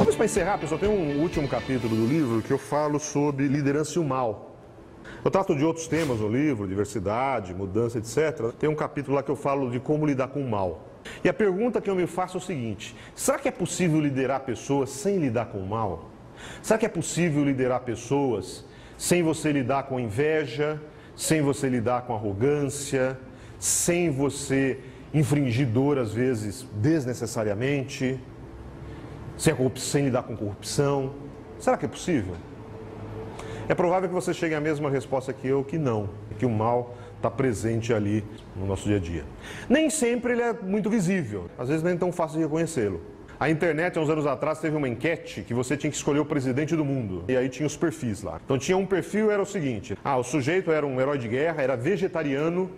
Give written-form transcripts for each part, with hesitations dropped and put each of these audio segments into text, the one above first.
Talvez para encerrar, pessoal, tem um último capítulo do livro que eu falo sobre liderança e o mal. Eu trato de outros temas no livro, diversidade, mudança, etc. Tem um capítulo lá que eu falo de como lidar com o mal. E a pergunta que eu me faço é o seguinte: será que é possível liderar pessoas sem lidar com o mal? Será que é possível liderar pessoas sem você lidar com inveja, sem você lidar com arrogância, sem você infringir dor, às vezes, desnecessariamente, sem lidar com corrupção? Será que é possível? É provável que você chegue à mesma resposta que eu, que não, que o mal está presente ali no nosso dia a dia. Nem sempre ele é muito visível, às vezes nem é tão fácil de reconhecê-lo. A internet, há uns anos atrás, teve uma enquete que você tinha que escolher o presidente do mundo. E aí tinha os perfis lá. Então tinha um perfil, era o seguinte: o sujeito era um herói de guerra, era vegetariano,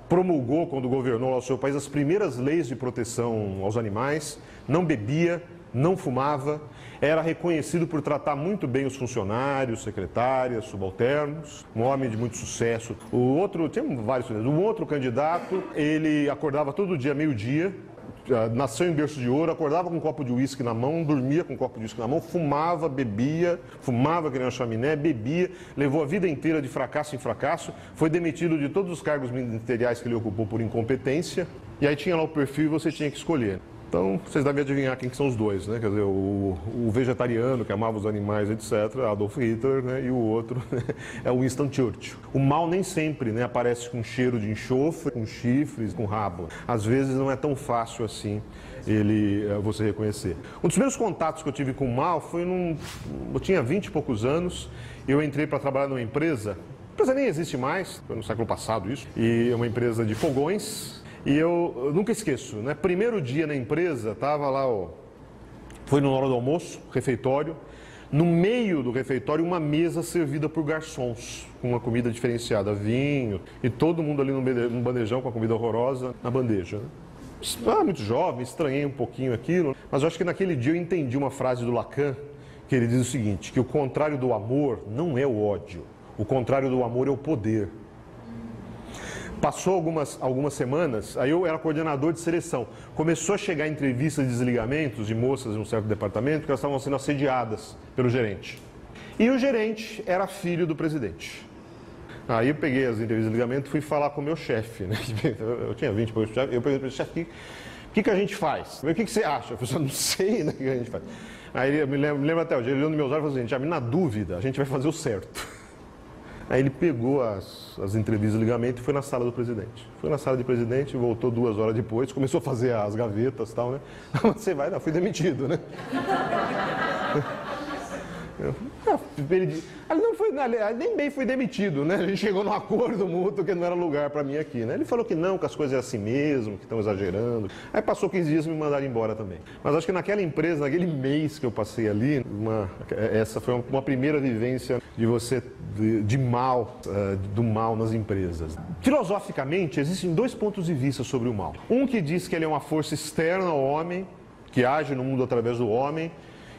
promulgou, quando governou lá o seu país, as primeiras leis de proteção aos animais, não bebia, não fumava, era reconhecido por tratar muito bem os funcionários, secretárias, subalternos, um homem de muito sucesso. O outro, tinha vários, um outro candidato, ele acordava todo dia, meio-dia, nasceu em berço de ouro, acordava com um copo de uísque na mão, dormia com um copo de uísque na mão, fumava, bebia, fumava que nem uma chaminé, bebia, levou a vida inteira de fracasso em fracasso, foi demitido de todos os cargos ministeriais que ele ocupou por incompetência, e aí tinha lá o perfil e você tinha que escolher. Então, vocês devem adivinhar quem que são os dois, né? Quer dizer, o vegetariano que amava os animais, etc., Adolf Hitler, né? E o outro é o Winston Churchill. O mal nem sempre, né, aparece com cheiro de enxofre, com chifres, com rabo. Às vezes não é tão fácil assim você reconhecer. Um dos primeiros contatos que eu tive com o mal foi eu tinha 20 e poucos anos, eu entrei para trabalhar numa empresa, a empresa nem existe mais, foi no século passado isso, e é uma empresa de fogões. E eu nunca esqueço, né? Primeiro dia na empresa, estava lá, foi na hora do almoço, refeitório. No meio do refeitório, uma mesa servida por garçons, com uma comida diferenciada, vinho, e todo mundo ali num bandejão com a comida horrorosa na bandeja, né? Muito jovem, estranhei um pouquinho aquilo, mas eu acho que naquele dia eu entendi uma frase do Lacan, que ele diz o seguinte, que o contrário do amor não é o ódio, o contrário do amor é o poder. Passou algumas semanas, aí eu era coordenador de seleção. Começou a chegar entrevistas de desligamentos de moças de um certo departamento que elas estavam sendo assediadas pelo gerente. E o gerente era filho do presidente. Aí eu peguei as entrevistas de desligamento e fui falar com o meu chefe, né? Eu tinha 20 poucos chefes, eu perguntei para o chefe, o que a gente faz? O que você acha? Eu falei, não sei, né, o que a gente faz. Aí ele me lembra até hoje, ele olhou nos meus olhos e falou assim, na dúvida, a gente vai fazer o certo. Aí ele pegou as entrevistas de ligamento e foi na sala do presidente. Foi na sala do presidente, voltou 2 horas depois, começou a fazer as gavetas e tal, né? Você vai? Não, fui demitido, né? Ele não foi, nem bem fui demitido, né? A gente chegou num acordo mútuo que não era lugar para mim aqui, né? Ele falou que não, que as coisas é assim mesmo, que estão exagerando. Aí passou 15 dias e me mandaram embora também. Mas acho que naquela empresa, naquele mês que eu passei ali, essa foi uma primeira vivência do mal nas empresas. Filosoficamente, existem 2 pontos de vista sobre o mal. Um que diz que ele é uma força externa ao homem, que age no mundo através do homem,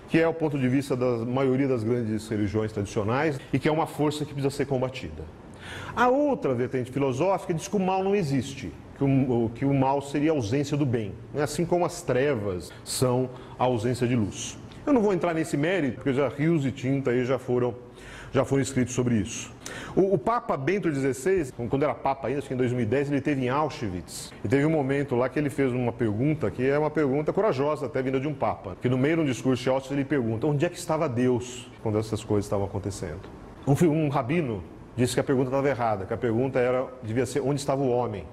que é o ponto de vista da maioria das grandes religiões tradicionais e que é uma força que precisa ser combatida. A outra vertente filosófica diz que o mal não existe, que o mal seria a ausência do bem, assim como as trevas são a ausência de luz. Eu não vou entrar nesse mérito, porque já rios de tinta aí já foram escritos sobre isso. O Papa Bento XVI, quando era Papa ainda, acho que em 2010, ele esteve em Auschwitz. E teve um momento lá que ele fez uma pergunta, que é uma pergunta corajosa, até vinda de um Papa. Que no meio de um discurso de Auschwitz ele pergunta, onde é que estava Deus quando essas coisas estavam acontecendo? Um rabino disse que a pergunta estava errada, que a pergunta devia ser onde estava o homem,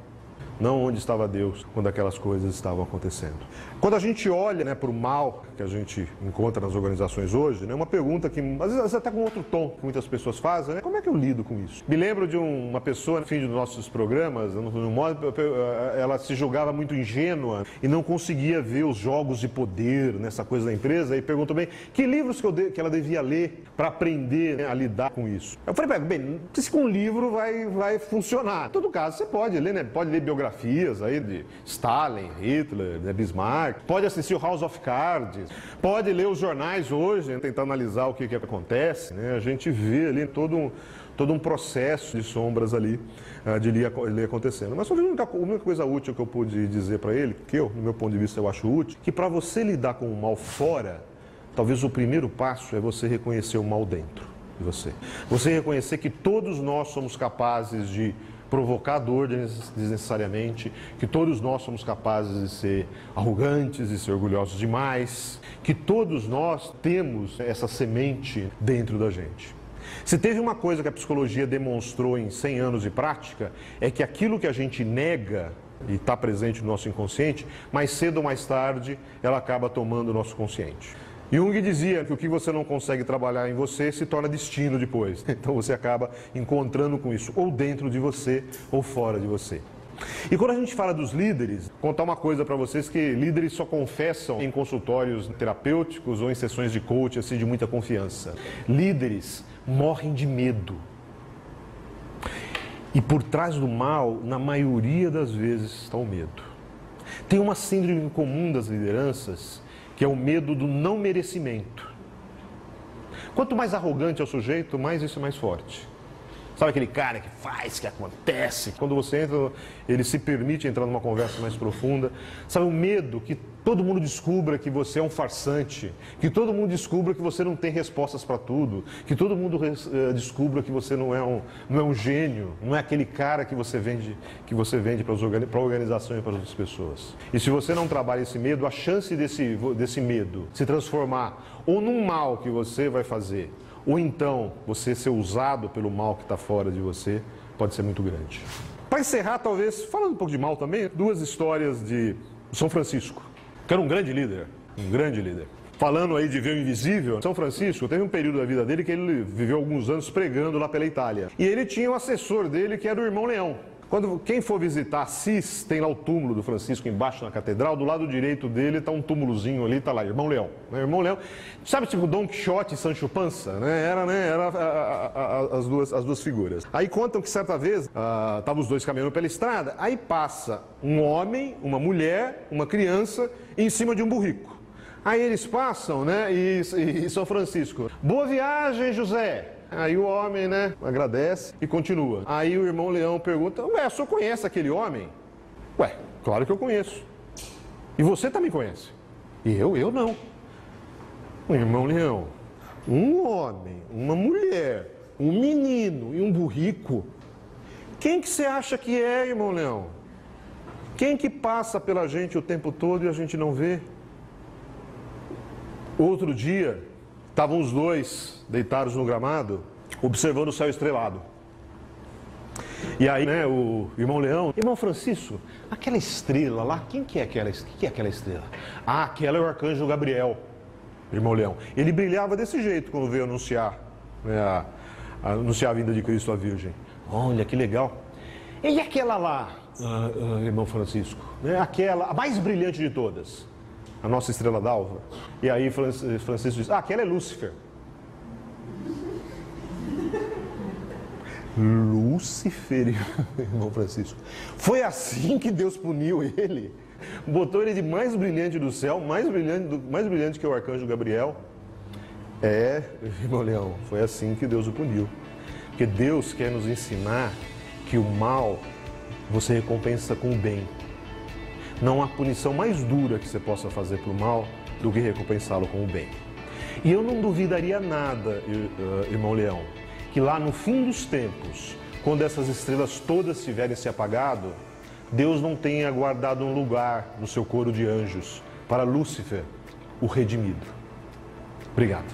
não onde estava Deus quando aquelas coisas estavam acontecendo. Quando a gente olha, né, para o mal que a gente encontra nas organizações hoje, né, uma pergunta que, às vezes até com outro tom, que muitas pessoas fazem, né, como é que eu lido com isso? Me lembro de uma pessoa, no fim dos nossos programas, ela se julgava muito ingênua e não conseguia ver os jogos de poder nessa coisa da empresa e perguntou bem, que livros que ela devia ler para aprender, né, a lidar com isso? Eu falei, bem, não sei se com um livro vai funcionar. Em todo caso, você pode ler, né, pode ler biografias aí de Stalin, Hitler, né, Bismarck, pode assistir o House of Cards, pode ler os jornais hoje, né, tentar analisar o que acontece, né? A gente vê ali todo um processo de sombras ali de ler acontecendo. Mas só a única coisa útil que eu pude dizer para ele, que no meu ponto de vista eu acho útil, que para você lidar com o mal fora, talvez o primeiro passo é você reconhecer o mal dentro de você. Você reconhecer que todos nós somos capazes de provocar dor desnecessariamente, que todos nós somos capazes de ser arrogantes, de ser orgulhosos demais, que todos nós temos essa semente dentro da gente. Se teve uma coisa que a psicologia demonstrou em 100 anos de prática, é que aquilo que a gente nega e está presente no nosso inconsciente, mais cedo ou mais tarde, ela acaba tomando o nosso consciente. Jung dizia que o que você não consegue trabalhar em você se torna destino depois. Então você acaba encontrando com isso, ou dentro de você, ou fora de você. E quando a gente fala dos líderes, vou contar uma coisa para vocês, que líderes só confessam em consultórios terapêuticos ou em sessões de coaching, assim, de muita confiança. Líderes morrem de medo. E por trás do mal, na maioria das vezes, está o medo. Tem uma síndrome comum das lideranças, que é o medo do não merecimento. Quanto mais arrogante é o sujeito, mais isso é mais forte. Sabe aquele cara que faz, que acontece? Quando você entra, ele se permite entrar numa conversa mais profunda. Sabe, o medo que todo mundo descubra que você é um farsante, que todo mundo descubra que você não tem respostas para tudo, que todo mundo descubra que você não é um gênio, não é aquele cara que você vende para a organização e para as outras pessoas. E se você não trabalha esse medo, a chance desse medo se transformar ou num mal que você vai fazer, ou então você ser usado pelo mal que está fora de você, pode ser muito grande. Para encerrar, talvez, falando um pouco de mal também, duas histórias de São Francisco, que era um grande líder. Falando aí de ver o invisível, São Francisco teve um período da vida dele que ele viveu alguns anos pregando lá pela Itália. E ele tinha um assessor dele que era o irmão Leão. Quem for visitar Assis, tem lá o túmulo do Francisco embaixo na catedral, do lado direito dele está um túmulozinho ali, está lá, Irmão Leão. Irmão Leão, sabe, tipo Dom Quixote e Sancho Panza, né? Era as duas figuras. Aí contam que certa vez, estavam os dois caminhando pela estrada, aí passa um homem, uma mulher, uma criança em cima de um burrico. Aí eles passam, né, e São Francisco, boa viagem, José. Aí o homem, né, agradece e continua. Aí o irmão Leão pergunta, ué, o senhor conhece aquele homem? Ué, claro que eu conheço. E você também conhece? E eu não. O irmão Leão, um homem, uma mulher, um menino e um burrico. Quem que você acha que é, irmão Leão? Quem que passa pela gente o tempo todo e a gente não vê? Outro dia, estavam os dois deitados no gramado, observando o céu estrelado. E aí, né, o irmão Leão, irmão Francisco, aquela estrela lá, quem que é aquela estrela? Ah, aquela é o arcanjo Gabriel, irmão Leão. Ele brilhava desse jeito quando veio anunciar, né, anunciar a vinda de Cristo à Virgem. Olha, que legal. E aquela lá, irmão Francisco, né, aquela, a mais brilhante de todas? A nossa estrela d'alva. E aí Francisco diz, aquela é Lúcifer. Lúcifer, irmão Francisco. Foi assim que Deus puniu ele? Botou ele de mais brilhante do céu, mais brilhante que o arcanjo Gabriel? Irmão Leão, foi assim que Deus o puniu. Porque Deus quer nos ensinar que o mal você recompensa com o bem. Não há punição mais dura que você possa fazer para o mal do que recompensá-lo com o bem. E eu não duvidaria nada, irmão Leão, que lá no fim dos tempos, quando essas estrelas todas tiverem se apagado, Deus não tenha guardado um lugar no seu coro de anjos para Lúcifer, o redimido. Obrigado.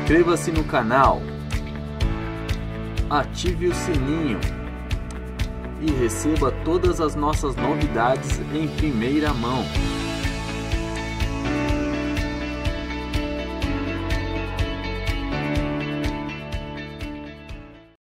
Inscreva-se no canal, ative o sininho e receba todas as nossas novidades em primeira mão.